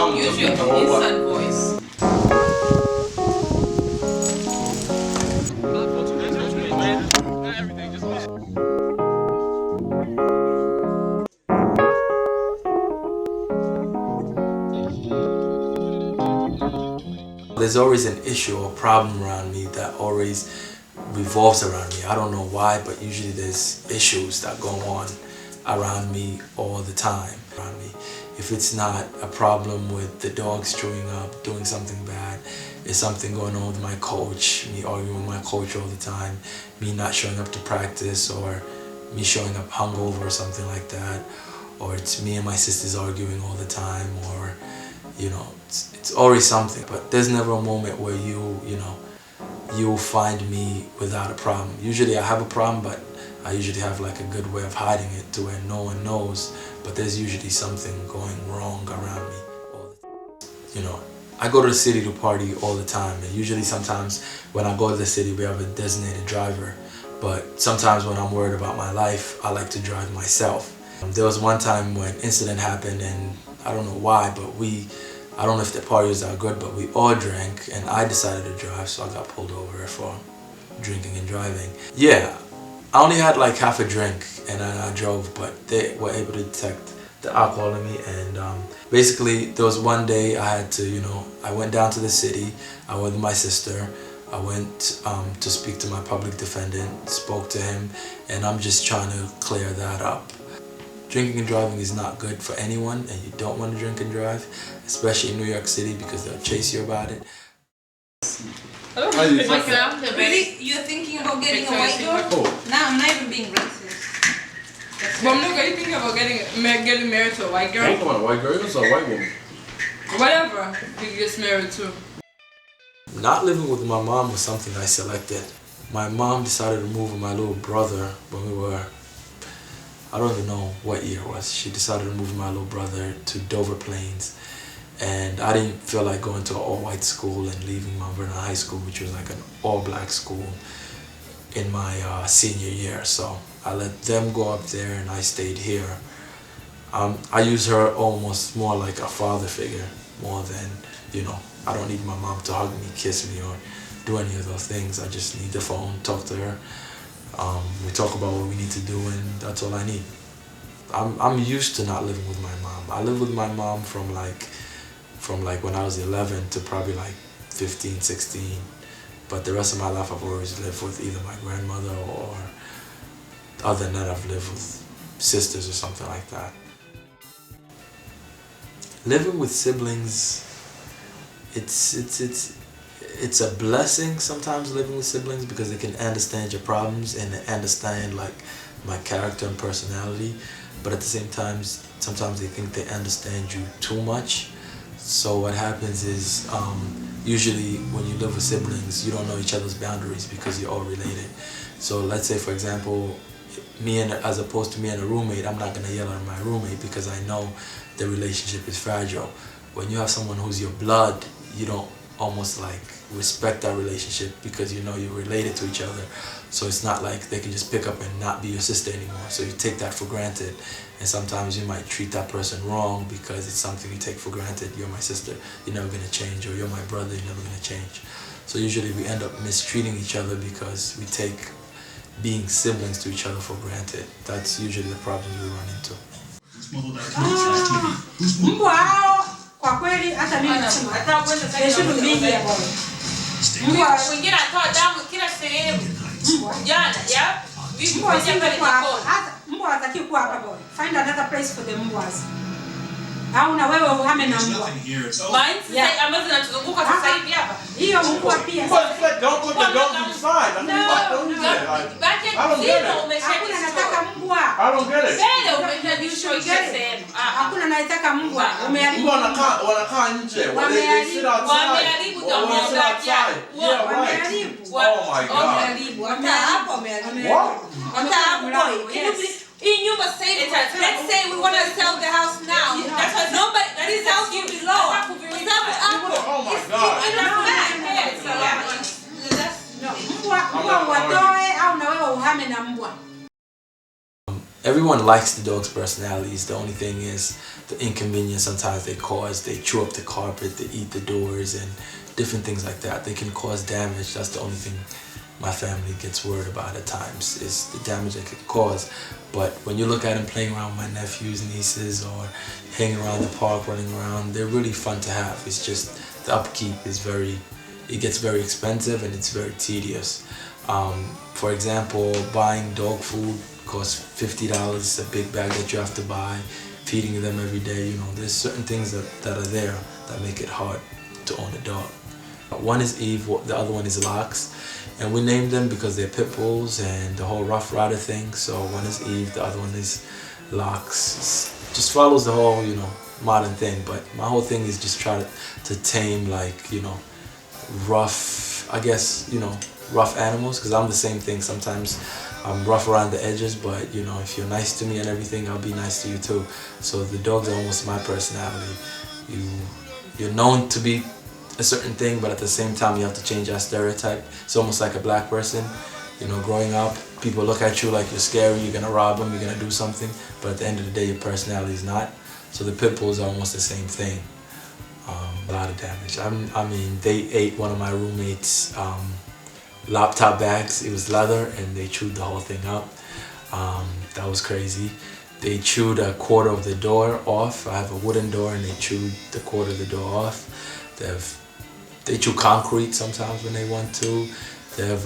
Use your instant voice. There's always an issue or problem around me that always revolves around me. I don't know why, but usually there's issues that go on around me all the time around me. If it's not a problem with the dogs chewing up, doing something bad, it's something going on with my coach, me arguing with my coach all the time, me not showing up to practice, or me showing up hungover or something like that, or it's me and my sisters arguing all the time, or you know, it's always something. But there's never a moment where you'll find me without a problem. Usually I have a problem, but I usually have like a good way of hiding it to where no one knows, but there's usually something going wrong around me all the time. You know, I go to the city to party all the time, and usually sometimes when I go to the city we have a designated driver, but sometimes when I'm worried about my life, I like to drive myself. There was one time when an incident happened, and I don't know why, but I don't know if the party was that good, but we all drank and I decided to drive, so I got pulled over for drinking and driving. Yeah, I only had like half a drink and I drove, but they were able to detect the alcohol in me. And basically there was one day I had to, I went down to the city, I went with my sister, I went to speak to my public defendant, spoke to him, and I'm just trying to clear that up. Drinking and driving is not good for anyone, and you don't want to drink and drive, especially in New York City, because they'll chase you about it. Really? You're thinking about getting a white girl? No, I'm not even being racist. But I'm not really thinking about getting married to a white girl. Come on, a white girl, it's a white woman. Whatever he gets married to. Not living with my mom was something I selected. My mom decided to move with my little brother when we were, I don't even know what year it was. She decided to move with my little brother to Dover Plains. And I didn't feel like going to an all-white school and leaving Mount Vernon High School, which was like an all-black school, in my senior year. So I let them go up there and I stayed here. I use her almost more like a father figure, more than, I don't need my mom to hug me, kiss me, or do any of those things. I just need the phone, talk to her. We talk about what we need to do, and that's all I need. I'm used to not living with my mom. I lived with my mom from like when I was 11 to probably like 15, 16. But the rest of my life I've always lived with either my grandmother, or other than that I've lived with sisters or something like that. Living with siblings, it's a blessing sometimes, living with siblings, because they can understand your problems and they understand like my character and personality, but at the same time sometimes they think they understand you too much. So what happens is usually when you live with siblings, you don't know each other's boundaries because you're all related. So let's say, for example, as opposed to me and a roommate, I'm not going to yell at my roommate because I know the relationship is fragile. When you have someone who's your blood, you don't almost like respect that relationship because you know you're related to each other. So it's not like they can just pick up and not be your sister anymore. So you take that for granted, and sometimes you might treat that person wrong because it's something you take for granted. You're my sister, you're never going to change, or you're my brother, you're never going to change. So usually we end up mistreating each other because we take being siblings to each other for granted. That's usually the problems we run into. Kwa kweli hata mimi nasema hata kwenda sasa mingi ya bwana. Mbwa wengine atoa damu kila sehemu. Jana, yeah? Mbwa hataki kuwa hapa bwana. Find another place for the mbwas. Au na wewe uhame na mbwa. Mine ambazo zinatuzunguka sasa hivi hapa. Hiyo mbwa pia. Don't put the dogs inside. I don't get it. Hakuna anataka mbwa. I don't get it. Sasa umejadilishwa sehemu. Hakuna anataka mbwa. Umeharibu. Wanakaa nje. They sit outside. Wameharibu outside. Yeah, right. Oh my God. Wameharibu. Hata hapo wameharibu. Hata hapo boy. In you must say let's say we want to sell the house now. That's what nobody. This house will be low. Oh my God. Mbwa watoe au na wewe uhame na mbwa. Everyone everyone likes the dog's personalities. The only thing is the inconvenience sometimes they cause. They chew up the carpet, they eat the doors, and different things like that. They can cause damage. That's the only thing my family gets worried about at times, is the damage they could cause. But when you look at them playing around with my nephews, nieces, or hanging around the park, running around, they're really fun to have. It's just the upkeep is it gets very expensive and it's very tedious. For example, buying dog food costs $50, a big bag that you have to buy, feeding them every day. You know, there's certain things that are there that make it hard to own a dog. One is Eve, the other one is Locks, and we named them because they're pit bulls and the whole Rough Rider thing. So one is Eve, the other one is Locks. Just follows the whole, you know, modern thing. But my whole thing is just try to tame, like, you know, rough, I guess, you know, rough animals, because I'm the same thing. Sometimes I'm rough around the edges, but you know, if you're nice to me and everything, I'll be nice to you too. So the dogs are almost my personality. You're known to be a certain thing, but at the same time you have to change that stereotype. It's almost like a black person. You know, growing up, people look at you like you're scary, you're gonna rob them, you're gonna do something, but at the end of the day your personality is not. So the pit bulls are almost the same thing. A lot of damage. I mean, they ate one of my roommates' laptop bags. It was leather and they chewed the whole thing up. That was crazy. They chewed a quarter of the door off. I have a wooden door and they chewed the quarter of the door off. They chew concrete sometimes when they want to. They've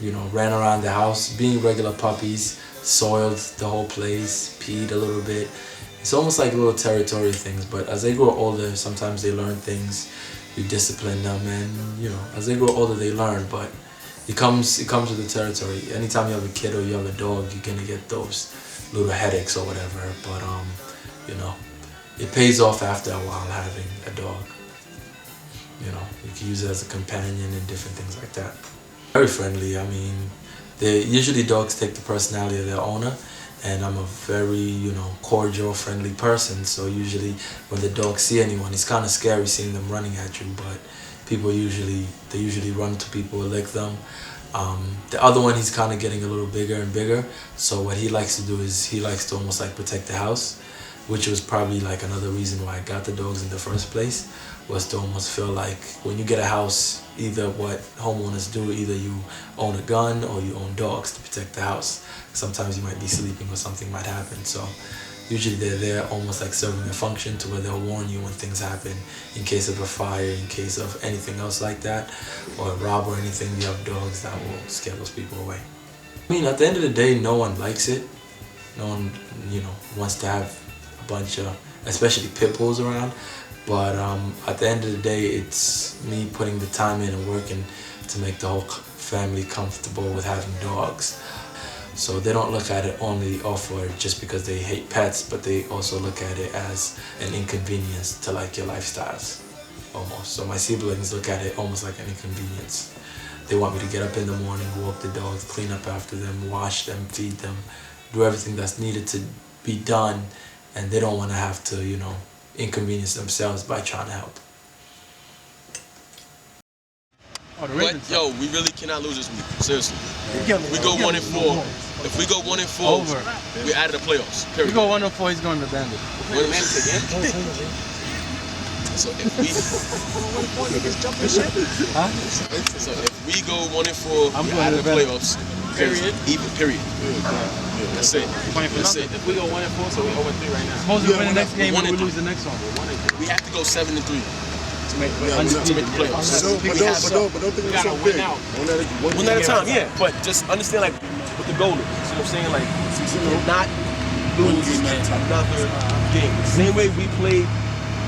you know, ran around the house being regular puppies, soiled the whole place, peed a little bit. It's almost like little territory things, but as they grow older, sometimes they learn things. You discipline them, and you know, as they grow older, they learn. But it comes with the territory. Anytime you have a kid or you have a dog, you're gonna get those little headaches or whatever. But you know, it pays off after a while having a dog. You know, you can use it as a companion and different things like that. Very friendly. I mean, usually dogs take the personality of their owner. And I'm a very, you know, cordial, friendly person. So usually when the dogs see anyone, it's kind of scary seeing them running at you. But people usually run to people, lick them. The other one, he's kind of getting a little bigger and bigger. So what he likes to do is he likes to almost like protect the house, which was probably like another reason why I got the dogs in the first place, was to almost feel like when you get a house, either what homeowners do, either you own a gun or you own dogs to protect the house. Sometimes you might be sleeping or something might happen. So usually they're there almost like serving a function to where they'll warn you when things happen, in case of a fire, in case of anything else like that, or a rob or anything. You have dogs that will scare those people away. I mean, at the end of the day, no one likes it. No one, you know, wants to have a bunch of, especially pit bulls around. But at the end of the day, it's me putting the time in and working to make the whole family comfortable with having dogs. So they don't look at it only for just because they hate pets, but they also look at it as an inconvenience to like your lifestyles, almost. So my siblings look at it almost like an inconvenience. They want me to get up in the morning, walk the dogs, clean up after them, wash them, feed them, do everything that's needed to be done, and they don't want to have to, you know, inconvenience themselves by trying to help. But yo, we really cannot lose this week. Seriously. We go 1-4. If we go 1-4, we're out of the playoffs. Period. We go 1-4, he's going to Bandit. Wait a minute again. So if we So if we go 1-4, we're out of the playoffs. Period. Even. Period. That's it. That's it. If we go 1-4, so we're 0-3 right now. Suppose we win the next game and we lose the next one. We have to go 7-3. To make the playoffs. But don't think we're so big. One at a time, yeah. But just understand like what the goal is. You know what I'm saying? Like, not lose another game. The same way we played,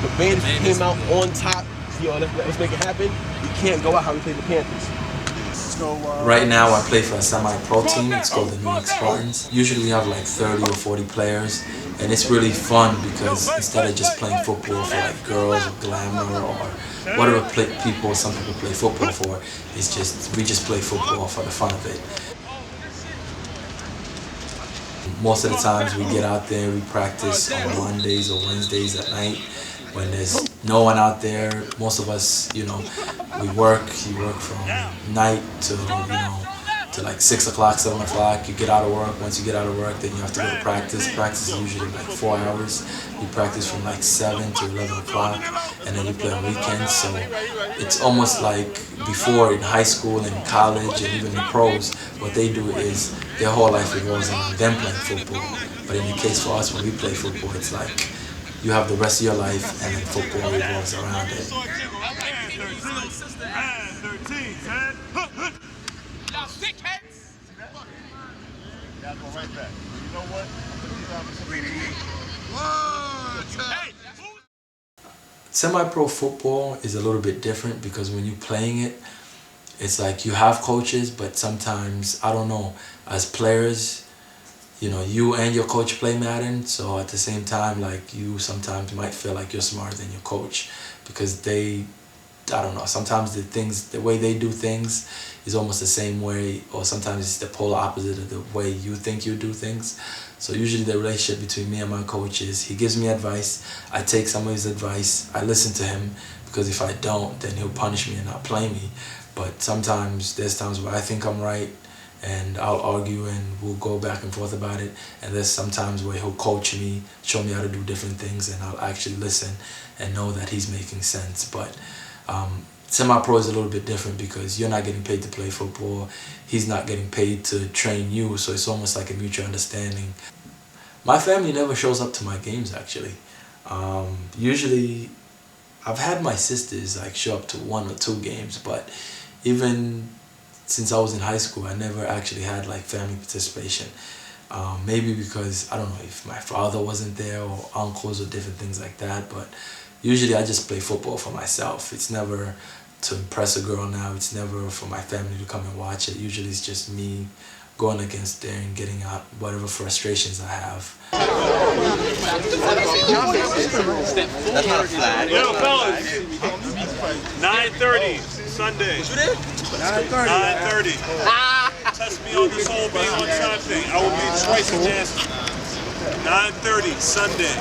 the Bandits came out on top. Yo, let's make it happen. We can't go out how we played the Panthers. Right now I play for a semi-pro team. It's called the New York Spartans. Usually we have like 30 or 40 players, and it's really fun because instead of just playing football for like girls or glamour or whatever some people play football for, it's just, we just play football for the fun of it. Most of the times we get out there, we practice on Mondays or Wednesdays at night when there's no one out there. Most of us, you know, we work. You work from night to, you know, to like 6 o'clock, 7 o'clock. You get out of work. Once you get out of work, then you have to go to practice. Practice is usually like 4 hours. You practice from like 7 to 11 o'clock, and then you play on weekends. So it's almost like before in high school and college and even the pros, what they do is their whole life revolves around them playing football. But in the case for us, when we play football, it's like you have the rest of your life and then football revolves around it. Semi-pro football is a little bit different because when you're playing it, it's like you have coaches, but sometimes, I don't know, as players, you know, you and your coach play Madden, so at the same time, like, you sometimes might feel like you're smarter than your coach because they, I don't know, sometimes the way they do things is almost the same way, or sometimes it's the polar opposite of the way you think you do things. So usually the relationship between me and my coach is he gives me advice, I take some of his advice, I listen to him, because if I don't, then he'll punish me and not play me. But sometimes there's times where I think I'm right, and I'll argue and we'll go back and forth about it. And there's sometimes where he'll coach me, show me how to do different things, and I'll actually listen and know that he's making sense. But semi-pro is a little bit different because you're not getting paid to play football. He's not getting paid to train you, so it's almost like a mutual understanding. My family never shows up to my games, actually. Usually, I've had my sisters like show up to 1 or 2 games, but even since I was in high school, I never actually had like family participation. Maybe because, I don't know, if my father wasn't there or uncles or different things like that, but usually I just play football for myself. It's never to impress a girl now. It's never for my family to come and watch it. Usually it's just me going against there and getting out whatever frustrations I have. That's not a flag. Yo, fellas, 9:30 Sunday. 9:30. Test me on this whole being on time thing. I will be twice as nasty. 9:30 Sunday.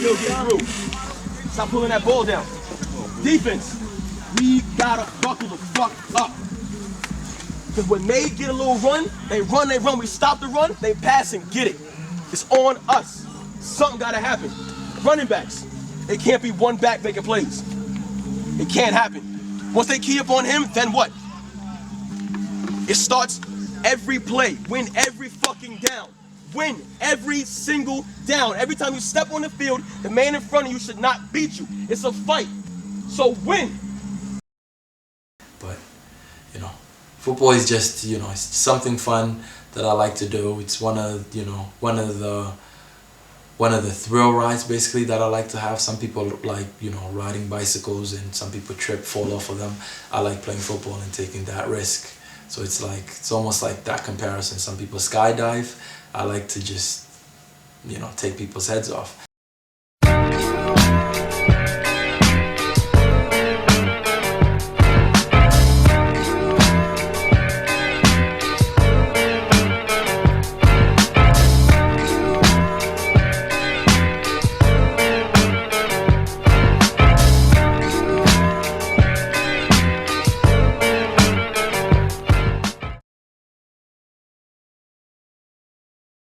Still get through. Stop pulling that ball down. Defense, we gotta buckle the fuck up. Because when they get a little run, they run. We stop the run, they pass and get it. It's on us. Something gotta happen. Running backs, they can't be one back making plays. It can't happen. Once they key up on him, then what? It starts every play. Win every fucking down. Win every single down. Every time you step on the field, the man in front of you should not beat you. It's a fight. So win. But, you know, football is just, you know, it's something fun that I like to do. It's one of the thrill rides basically that I like to have. Some people like, you know, riding bicycles, and some people trip, fall off of them. I like playing football and taking that risk. So it's like, it's almost like that comparison. Some people skydive. I like to just, you know, take people's heads off.